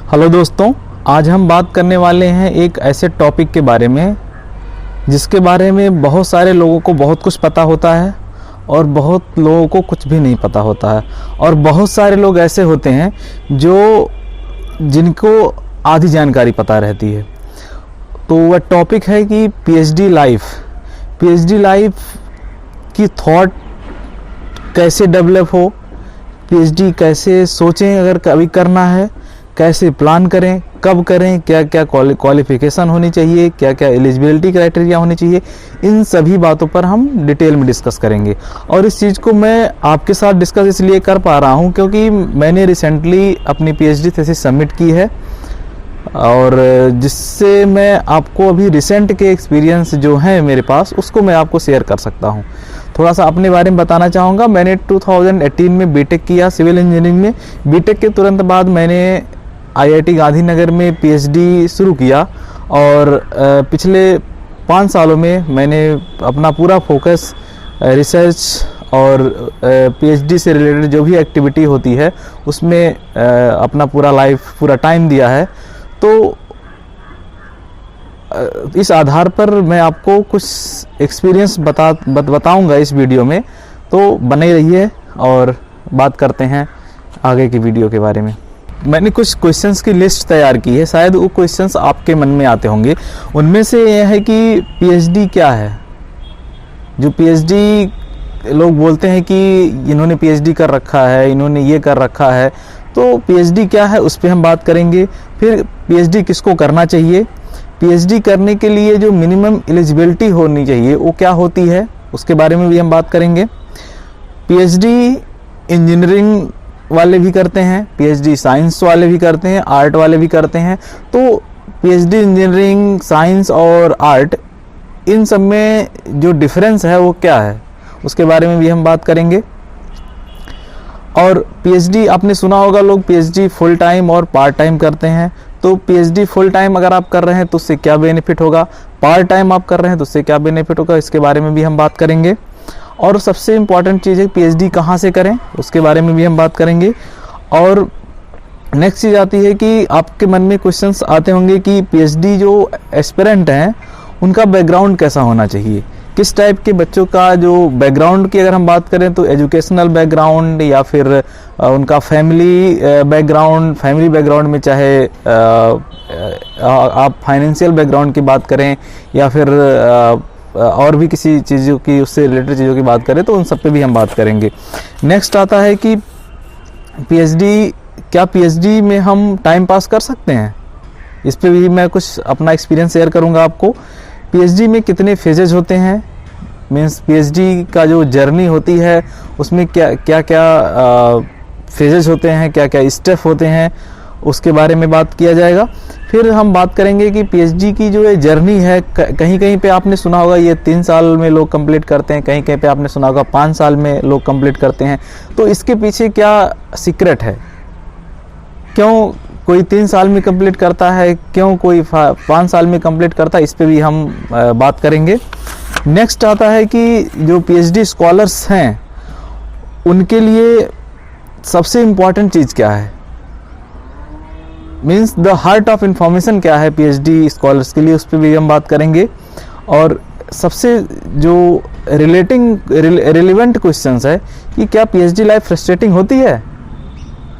Hello दोस्तों, आज हम बात करने वाले हैं एक ऐसे टॉपिक के बारे में जिसके बारे में बहुत सारे लोगों को बहुत कुछ पता होता है और बहुत लोगों को कुछ भी नहीं पता होता है। और बहुत सारे लोग ऐसे होते हैं जिनको आधी जानकारी पता रहती है। तो वह टॉपिक है कि पीएचडी लाइफ की थॉट कैसे डेवलप हो, पीएचडी कैसे सोचें, अगर कभी करना है कैसे प्लान करें, कब करें, क्या क्या क्वालिफिकेशन होनी चाहिए, क्या क्या एलिजिबिलिटी क्राइटेरिया होनी चाहिए, इन सभी बातों पर हम डिटेल में डिस्कस करेंगे। और इस चीज़ को मैं आपके साथ डिस्कस इसलिए कर पा रहा हूं क्योंकि मैंने रिसेंटली अपनी पीएचडी थीसिस सबमिट की है और जिससे मैं आपको अभी रिसेंट के एक्सपीरियंस जो हैं मेरे पास उसको मैं आपको शेयर कर सकता हूं। थोड़ा सा अपने बारे में बताना चाहूँगा। मैंने 2018 में बीटेक किया सिविल इंजीनियरिंग में। बीटेक के तुरंत बाद मैंने आईआईटी गांधीनगर में पीएचडी शुरू किया और पिछले 5 सालों में मैंने अपना पूरा फोकस रिसर्च और पीएचडी से रिलेटेड जो भी एक्टिविटी होती है उसमें अपना पूरा टाइम दिया है। तो इस आधार पर मैं आपको कुछ एक्सपीरियंस बताऊंगा इस वीडियो में, तो बने रहिए और बात करते हैं आगे की वीडियो के बारे में। मैंने कुछ क्वेश्चंस की लिस्ट तैयार की है, शायद वो क्वेश्चंस आपके मन में आते होंगे। उनमें से यह है कि पीएचडी क्या है। जो पीएचडी लोग बोलते हैं कि इन्होंने पीएचडी कर रखा है, इन्होंने ये कर रखा है, तो पीएचडी क्या है उस पर हम बात करेंगे। फिर पीएचडी किसको करना चाहिए, पीएचडी करने के लिए जो मिनिमम एलिजिबिलिटी होनी चाहिए वो क्या होती है, उसके बारे में भी हम बात करेंगे। पीएचडी इंजीनियरिंग वाले भी करते हैं, पीएचडी साइंस वाले भी करते हैं, आर्ट वाले भी करते हैं। तो पीएचडी इंजीनियरिंग, साइंस और आर्ट, इन सब में जो डिफरेंस है वो क्या है उसके बारे में भी हम बात करेंगे। और पीएचडी आपने सुना होगा, लोग पीएचडी फुल टाइम और पार्ट टाइम करते हैं। तो पीएचडी फुल टाइम अगर आप कर रहे हैं तो उससे क्या बेनिफिट होगा, पार्ट टाइम आप कर रहे हैं तो उससे क्या बेनिफिट होगा, इसके बारे में भी हम बात करेंगे। और सबसे इम्पॉर्टेंट चीज़ है पीएचडी कहाँ से करें, उसके बारे में भी हम बात करेंगे। और नेक्स्ट चीज़ आती है कि आपके मन में क्वेश्चंस आते होंगे कि पीएचडी जो एस्पिरेंट हैं उनका बैकग्राउंड कैसा होना चाहिए, किस टाइप के बच्चों का जो बैकग्राउंड की अगर हम बात करें तो एजुकेशनल बैकग्राउंड या फिर उनका फैमिली बैकग्राउंड में, चाहे आप फाइनेंशियल बैकग्राउंड की बात करें या फिर और भी किसी चीज़ों की, उससे रिलेटेड चीज़ों की बात करें, तो उन सब पे भी हम बात करेंगे। नेक्स्ट आता है कि पीएचडी में हम टाइम पास कर सकते हैं, इस पे भी मैं कुछ अपना एक्सपीरियंस शेयर करूंगा आपको। पीएचडी में कितने फेजेज होते हैं, मीन्स पीएचडी का जो जर्नी होती है उसमें क्या फेजेज होते हैं, क्या क्या स्टेप होते हैं, उसके बारे में बात किया जाएगा। फिर हम बात करेंगे कि पीएचडी की जो ये जर्नी है, कहीं कहीं पे आपने सुना होगा ये 3 साल में लोग कंप्लीट करते हैं, कहीं कहीं पे आपने सुना होगा 5 साल में लोग कंप्लीट करते हैं। तो इसके पीछे क्या सीक्रेट है, क्यों कोई 3 साल में कंप्लीट करता है, क्यों कोई 5 साल में कंप्लीट करता है, इस पे भी हम बात करेंगे। नेक्स्ट आता है कि जो पीएचडी स्कॉलर्स हैं उनके लिए सबसे इम्पॉर्टेंट चीज़ क्या है, means the heart of information क्या है पीएचडी स्कॉलर्स के लिए, उस पर भी हम बात करेंगे। और सबसे जो रिलेवेंट क्वेश्चंस है कि क्या पीएचडी लाइफ फ्रस्ट्रेटिंग होती है,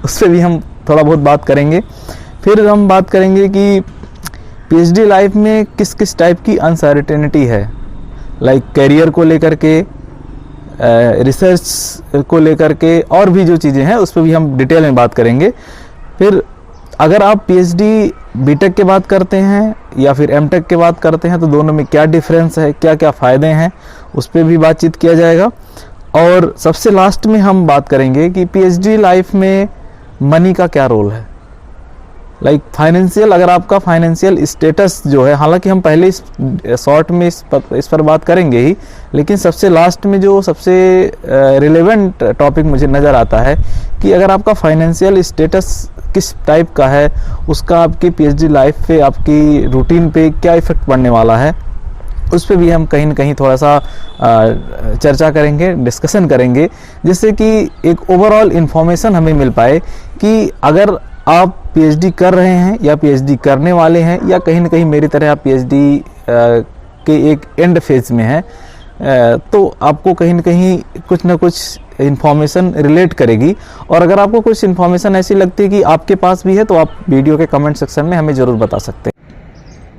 उस पर भी हम थोड़ा बहुत बात करेंगे। फिर हम बात करेंगे कि पीएचडी लाइफ में किस किस टाइप की अनसर्टेनिटी है, लाइक करियर को लेकर के, रिसर्च को लेकर के, और भी जो चीज़ें हैं उस पर भी हम डिटेल में बात करेंगे। फिर अगर आप पीएचडी बीटेक के बात करते हैं या फिर एमटेक के बात करते हैं तो दोनों में क्या डिफरेंस है, क्या क्या फ़ायदे हैं, उस पर भी बातचीत किया जाएगा। और सबसे लास्ट में हम बात करेंगे कि पीएचडी लाइफ में मनी का क्या रोल है, लाइक फाइनेंशियल, अगर आपका फाइनेंशियल स्टेटस जो है, हालांकि हम पहले इस शॉर्ट में इस पर बात करेंगे ही, लेकिन सबसे लास्ट में जो सबसे रिलेवेंट टॉपिक मुझे नज़र आता है कि अगर आपका फाइनेंशियल स्टेटस किस टाइप का है, उसका आपकी पीएचडी लाइफ पे, आपकी रूटीन पे क्या इफेक्ट पड़ने वाला है, उस पर भी हम कहीं ना कहीं थोड़ा सा चर्चा करेंगे, डिस्कशन करेंगे, जिससे कि एक ओवरऑल इन्फॉर्मेशन हमें मिल पाए कि अगर आप पीएचडी कर रहे हैं या पीएचडी करने वाले हैं, या कहीं ना कहीं मेरी तरह आप पीएचडी के एक एंड फेज में हैं, तो आपको कहीं ना कहीं कुछ ना कुछ इन्फॉर्मेशन रिलेट करेगी। और अगर आपको कुछ इन्फॉर्मेशन ऐसी लगती है कि आपके पास भी है, तो आप वीडियो के कमेंट सेक्शन में हमें ज़रूर बता सकते हैं।